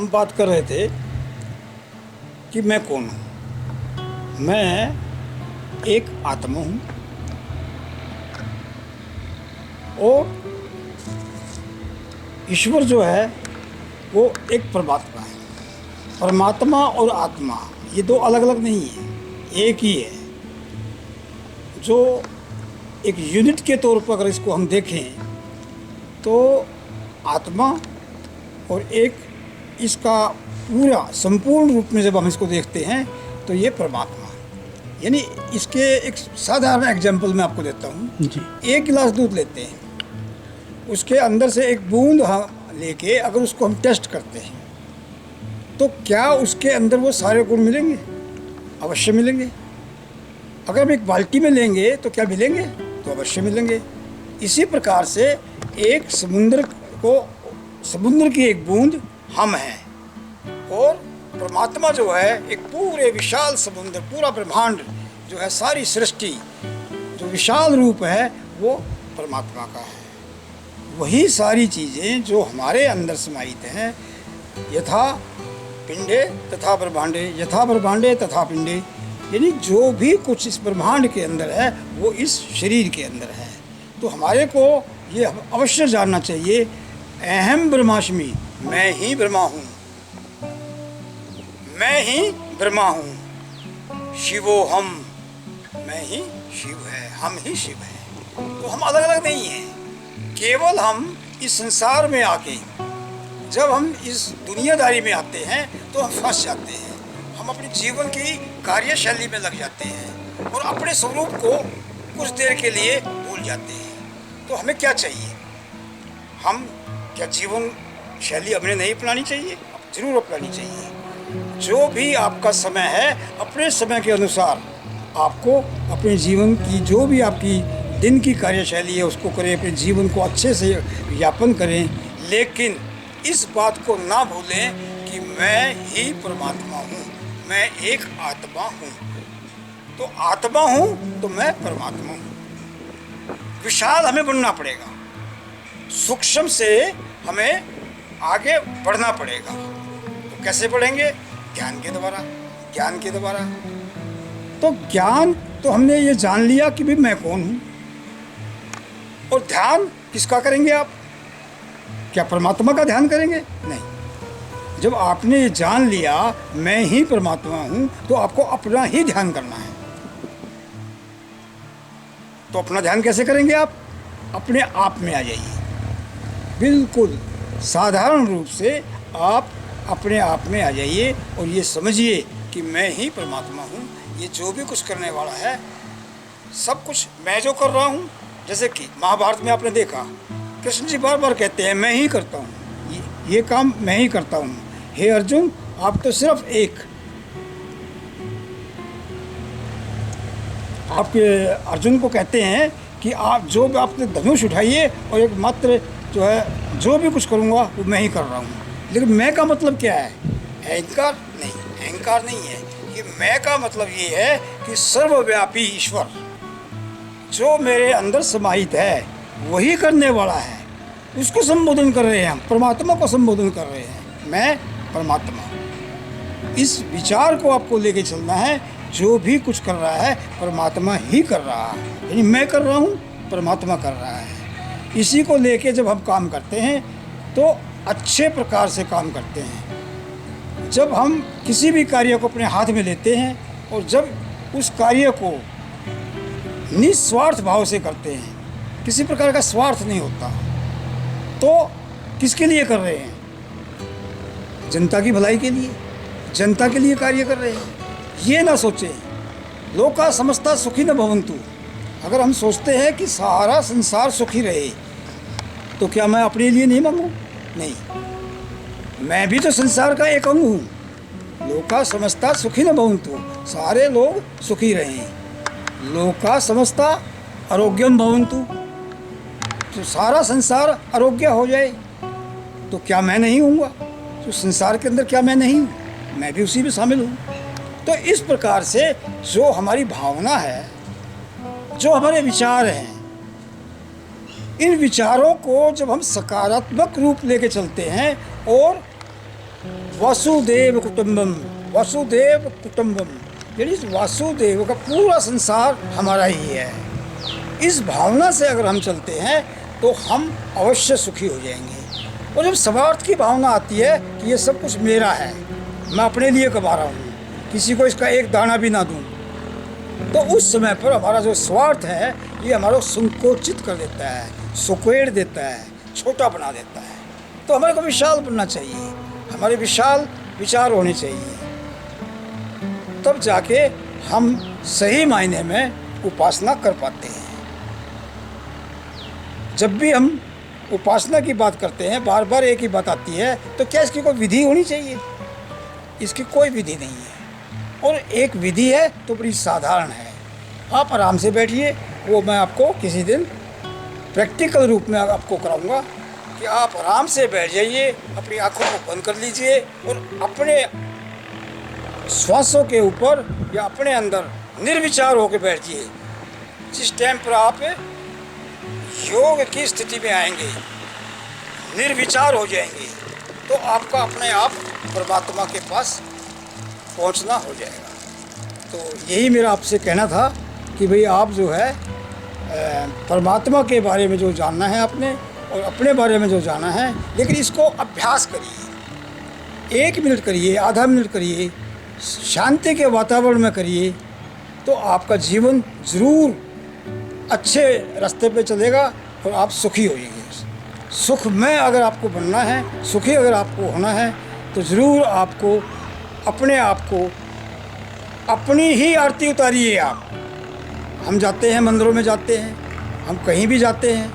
हम बात कर रहे थे कि मैं कौन हूँ। मैं एक आत्मा हूँ और ईश्वर जो है वो एक परमात्मा है। परमात्मा और आत्मा ये दो अलग अलग नहीं है, एक ही है। जो एक यूनिट के तौर पर अगर इसको हम देखें तो आत्मा और एक इसका पूरा संपूर्ण रूप में जब हम इसको देखते हैं तो ये परमात्मा। यानी इसके एक साधारण एग्जाम्पल मैं आपको देता हूँ जी। एक गिलास दूध लेते हैं, उसके अंदर से एक बूंद हम लेके अगर उसको हम टेस्ट करते हैं तो क्या उसके अंदर वो सारे गुण मिलेंगे? अवश्य मिलेंगे। अगर हम एक बाल्टी में लेंगे तो क्या मिलेंगे? तो अवश्य मिलेंगे। इसी प्रकार से एक समुद्र की एक बूंद हम हैं और परमात्मा जो है एक पूरे विशाल समुद्र, पूरा ब्रह्मांड जो है, सारी सृष्टि जो विशाल रूप है वो परमात्मा का है। वही सारी चीज़ें जो हमारे अंदर समाहित हैं, यथा पिंडे तथा ब्रह्मांडे, यथा ब्रह्मांडे तथा पिंडे, यानी जो भी कुछ इस ब्रह्मांड के अंदर है वो इस शरीर के अंदर है। तो हमारे को ये अवश्य जानना चाहिए, अहम ब्रह्मास्मि, मैं ही ब्रह्मा हूँ, मैं ही ब्रह्मा हूँ, शिवो हम, मैं ही शिव है, हम ही शिव हैं। तो हम अलग अलग नहीं हैं। केवल हम इस संसार में आके जब हम इस दुनियादारी में आते हैं तो हम फंस जाते हैं। हम अपने जीवन की कार्यशैली में लग जाते हैं और अपने स्वरूप को कुछ देर के लिए भूल जाते हैं। तो हमें क्या चाहिए? हम क्या जीवन शैली हमने नहीं अपनानी चाहिए? जरूर अपनानी चाहिए। जो भी आपका समय है अपने समय के अनुसार आपको अपने जीवन की जो भी आपकी दिन की कार्यशैली है उसको करें, अपने जीवन को अच्छे से यापन करें। लेकिन इस बात को ना भूलें कि मैं ही परमात्मा हूँ, मैं एक आत्मा हूँ। तो आत्मा हूँ तो मैं परमात्मा हूँ। विशाल हमें बनना पड़ेगा, सूक्ष्म से हमें आगे बढ़ना पड़ेगा। तो कैसे बढ़ेंगे? ज्ञान के द्वारा, ज्ञान के द्वारा। तो ज्ञान तो हमने ये जान लिया कि भाई मैं कौन हूँ। और ध्यान किसका करेंगे आप? क्या परमात्मा का ध्यान करेंगे? नहीं। जब आपने ये जान लिया मैं ही परमात्मा हूँ तो आपको अपना ही ध्यान करना है। तो अपना ध्यान कैसे करेंगे आप? अपने आप में आ जाइए, बिल्कुल साधारण रूप से आप अपने आप में आ जाइए और ये समझिए कि मैं ही परमात्मा हूँ। ये जो भी कुछ करने वाला है सब कुछ मैं जो कर रहा हूँ। जैसे कि महाभारत में आपने देखा कृष्ण जी बार बार कहते हैं मैं ही करता हूँ, ये काम मैं ही करता हूँ। हे अर्जुन, आप तो सिर्फ एक, आप अर्जुन को कहते हैं कि आप जो भी आपने धनुष उठाइए और एक मात्र जो है जो भी कुछ करूँगा वो मैं ही कर रहा हूँ। लेकिन मैं का मतलब क्या है? अहंकार नहीं, अहंकार नहीं है। कि मैं का मतलब ये है कि सर्वव्यापी ईश्वर जो मेरे अंदर समाहित है वही करने वाला है, उसको संबोधन कर रहे हैं हम, परमात्मा को संबोधन कर रहे हैं, मैं परमात्मा। इस विचार को आपको लेके चलना है। जो भी कुछ कर रहा है परमात्मा ही कर रहा है, यानी मैं कर रहा हूँ, परमात्मा कर रहा है। इसी को लेके जब हम काम करते हैं तो अच्छे प्रकार से काम करते हैं। जब हम किसी भी कार्य को अपने हाथ में लेते हैं और जब उस कार्य को निस्वार्थ भाव से करते हैं, किसी प्रकार का स्वार्थ नहीं होता, तो किसके लिए कर रहे हैं? जनता की भलाई के लिए, जनता के लिए कार्य कर रहे हैं। ये ना सोचें लोका समस्ता सुखी न भवन्तु। अगर हम सोचते हैं कि सारा संसार सुखी रहे तो क्या मैं अपने लिए नहीं मांगूं? नहीं, मैं भी तो संसार का एक अंग हूँ। लोका समस्ता सुखी न भवन्तु, सारे लोग सुखी रहें। लोका समस्ता आरोग्यम भवन्तु, तो सारा संसार आरोग्य हो जाए तो क्या मैं नहीं हूँगा? तो संसार के अंदर क्या मैं नहीं हूँ? मैं भी उसी में शामिल हूँ। तो इस प्रकार से जो हमारी भावना है, जो हमारे विचार हैं, इन विचारों को जब हम सकारात्मक रूप लेके चलते हैं और वसुदेव कुटुंबम, वसुदेव कुटुंबम, यानी वासुदेव का पूरा संसार हमारा ही है। इस भावना से अगर हम चलते हैं तो हम अवश्य सुखी हो जाएंगे। और जब स्वार्थ की भावना आती है कि ये सब कुछ मेरा है, मैं अपने लिए कमा रहा हूँ, किसी को इसका एक दाना भी ना दूँ, तो उस समय पर हमारा जो स्वार्थ है ये हमारा संकोचित कर देता है, सुकेड़ देता है, छोटा बना देता है। तो हमारे को विशाल बनना चाहिए, हमारे विशाल विचार होने चाहिए, तब जाके हम सही मायने में उपासना कर पाते हैं। जब भी हम उपासना की बात करते हैं, बार बार एक ही बात आती है, तो क्या इसकी कोई विधि होनी चाहिए? इसकी कोई विधि नहीं है। और एक विधि है तो बड़ी साधारण है। आप आराम से बैठिए, वो मैं आपको किसी दिन प्रैक्टिकल रूप में आपको कराऊंगा कि आप आराम से बैठ जाइए, अपनी आंखों को बंद कर लीजिए और अपने श्वासों के ऊपर या अपने अंदर निर्विचार होकर बैठिए। जिस टाइम पर आप योग की स्थिति में आएंगे, निर्विचार हो जाएंगे, तो आपका अपने आप परमात्मा के पास पहुंचना हो जाएगा। तो यही मेरा आपसे कहना था कि भाई आप जो है परमात्मा के बारे में जो जानना है आपने, और अपने बारे में जो जाना है, लेकिन इसको अभ्यास करिए। 1 मिनट करिए, आधा मिनट करिए, शांति के वातावरण में करिए, तो आपका जीवन ज़रूर अच्छे रास्ते पे चलेगा और आप सुखी होइएगा। सुख में अगर आपको बनना है, सुखी अगर आपको होना है, तो ज़रूर आपको अपने आप को, अपनी ही आरती उतारिए। आप, हम जाते हैं मंदिरों में जाते हैं, हम कहीं भी जाते हैं,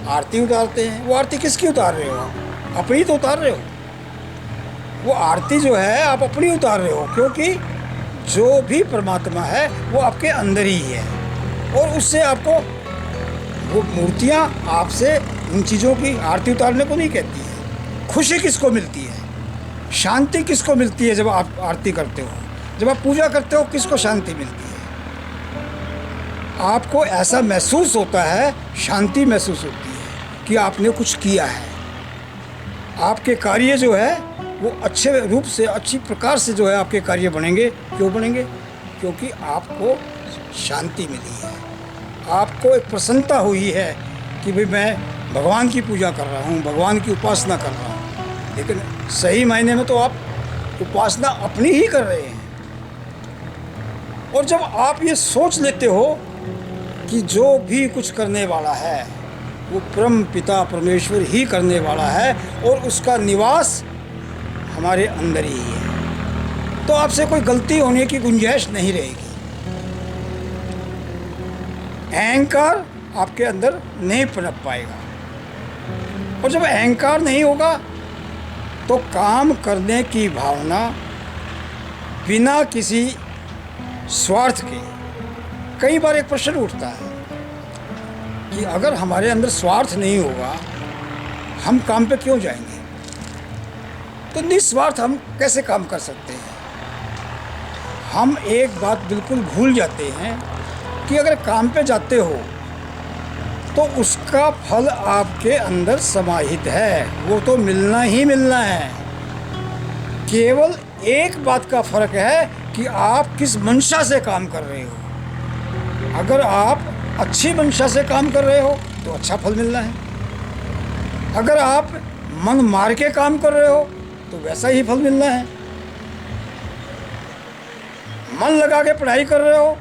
आरती उतारते हैं। वो आरती किसकी उतार रहे हो? आप अपनी तो उतार रहे हो। वो आरती जो है आप अपनी उतार रहे हो, क्योंकि जो भी परमात्मा है वो आपके अंदर ही है। और उससे आपको वो मूर्तियाँ आपसे उन चीज़ों की आरती उतारने को नहीं कहती है। खुशी किसको मिलती है, शांति किसको मिलती है जब आप आरती करते हो, जब आप पूजा करते हो, किसको शांति मिलती है? आपको ऐसा महसूस होता है, शांति महसूस होती है कि आपने कुछ किया है। आपके कार्य जो है वो अच्छे रूप से, अच्छी प्रकार से जो है आपके कार्य बनेंगे। क्यों बनेंगे? क्योंकि आपको शांति मिली है, आपको एक प्रसन्नता हुई है कि भाई मैं भगवान की पूजा कर रहा हूँ, भगवान की उपासना कर रहा हूँ। लेकिन सही मायने में तो आप उपासना अपनी ही कर रहे हैं। और जब आप ये सोच लेते हो कि जो भी कुछ करने वाला है वो परम पिता परमेश्वर ही करने वाला है और उसका निवास हमारे अंदर ही है, तो आपसे कोई गलती होने की गुंजाइश नहीं रहेगी। अहंकार आपके अंदर नहीं पनप पाएगा। और जब अहंकार नहीं होगा तो काम करने की भावना बिना किसी स्वार्थ के, कई बार एक प्रश्न उठता है कि अगर हमारे अंदर स्वार्थ नहीं होगा हम काम पे क्यों जाएंगे? तो निस्वार्थ हम कैसे काम कर सकते हैं? हम एक बात बिल्कुल भूल जाते हैं कि अगर काम पे जाते हो तो उसका फल आपके अंदर समाहित है, वो तो मिलना ही मिलना है। केवल एक बात का फर्क है कि आप किस मंशा से काम कर रहे हो। अगर आप अच्छी मंशा से काम कर रहे हो तो अच्छा फल मिलना है। अगर आप मन मार के काम कर रहे हो तो वैसा ही फल मिलना है। मन लगा के पढ़ाई कर रहे हो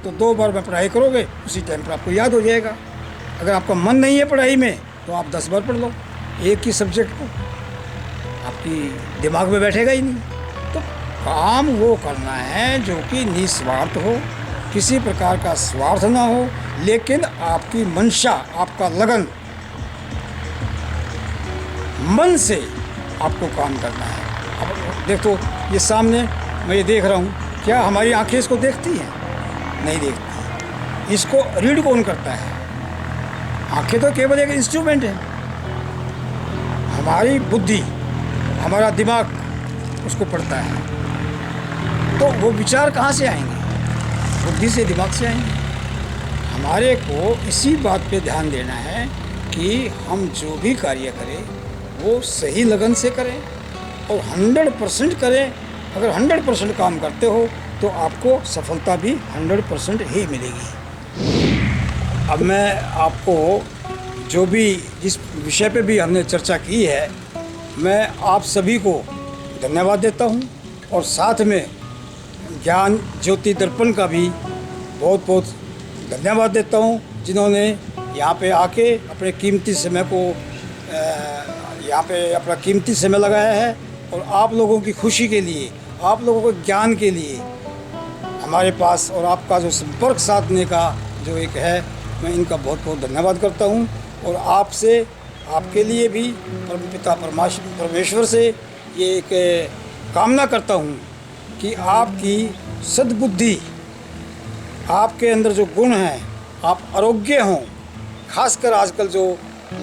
तो 2 बार में पढ़ाई करोगे, उसी टाइम पर आपको याद हो जाएगा। अगर आपका मन नहीं है पढ़ाई में तो आप 10 बार पढ़ लो, एक ही सब्जेक्ट को, आपकी दिमाग में बैठेगा ही नहीं। तो काम वो करना है जो कि निस्वार्थ हो, किसी प्रकार का स्वार्थ ना हो, लेकिन आपकी मंशा, आपका लगन, मन से आपको काम करना है। अब देखो ये सामने मैं ये देख रहा हूँ, क्या हमारी आंखें इसको देखती हैं? नहीं देखती। इसको रीड कौन करता है? आंखें तो केवल एक इंस्ट्रूमेंट है। हमारी बुद्धि, हमारा दिमाग उसको पढ़ता है। तो वो विचार कहाँ से आएंगे? बुद्धि से, दिमाग से आएंगे। हमारे को इसी बात पे ध्यान देना है कि हम जो भी कार्य करें वो सही लगन से करें, और 100% करें। अगर 100% काम करते हो तो आपको सफलता भी 100% ही मिलेगी। अब मैं आपको जो भी जिस विषय पे भी हमने चर्चा की है, मैं आप सभी को धन्यवाद देता हूँ और साथ में ज्ञान ज्योति दर्पण का भी बहुत बहुत धन्यवाद देता हूँ, जिन्होंने यहाँ पे आके अपने कीमती समय को यहाँ पे अपना कीमती समय लगाया है और आप लोगों की खुशी के लिए, आप लोगों के ज्ञान के लिए हमारे पास और आपका जो संपर्क साधने का जो एक है, मैं इनका बहुत बहुत धन्यवाद करता हूँ। और आपसे, आपके लिए भी परमपिता परमेश्वर से ये एक कामना करता हूँ कि आपकी सद्बुद्धि, आपके अंदर जो गुण हैं, आप आरोग्य हों। खासकर आजकल जो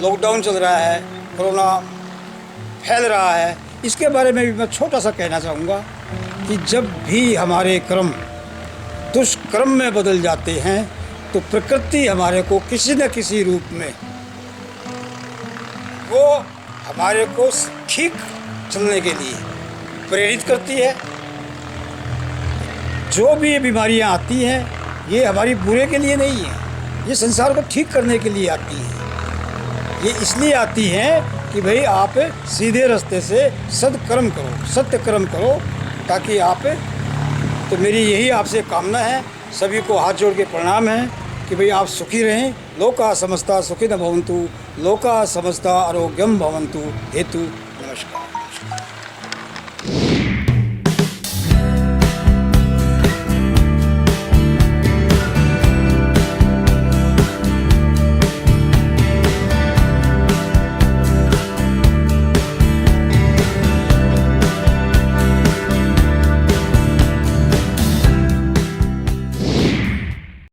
लॉकडाउन चल रहा है, कोरोना फैल रहा है, इसके बारे में भी मैं छोटा सा कहना चाहूँगा कि जब भी हमारे कर्म दुष्कर्म में बदल जाते हैं तो प्रकृति हमारे को किसी न किसी रूप में वो हमारे को ठीक चलने के लिए प्रेरित करती है। जो भी ये बीमारियां आती हैं, ये हमारी बुरे के लिए नहीं है, ये संसार को ठीक करने के लिए आती हैं। ये इसलिए आती हैं कि भाई आप सीधे रास्ते से सत्कर्म करो, सत्य कर्म करो, ताकि आप, तो मेरी यही आपसे कामना है। सभी को हाथ जोड़ के प्रणाम है कि भाई आप सुखी रहें। लोका समस्ता सुखिनः भवन्तु, लोका समस्ता आरोग्यम भवन्तु हेतु। नमस्कार।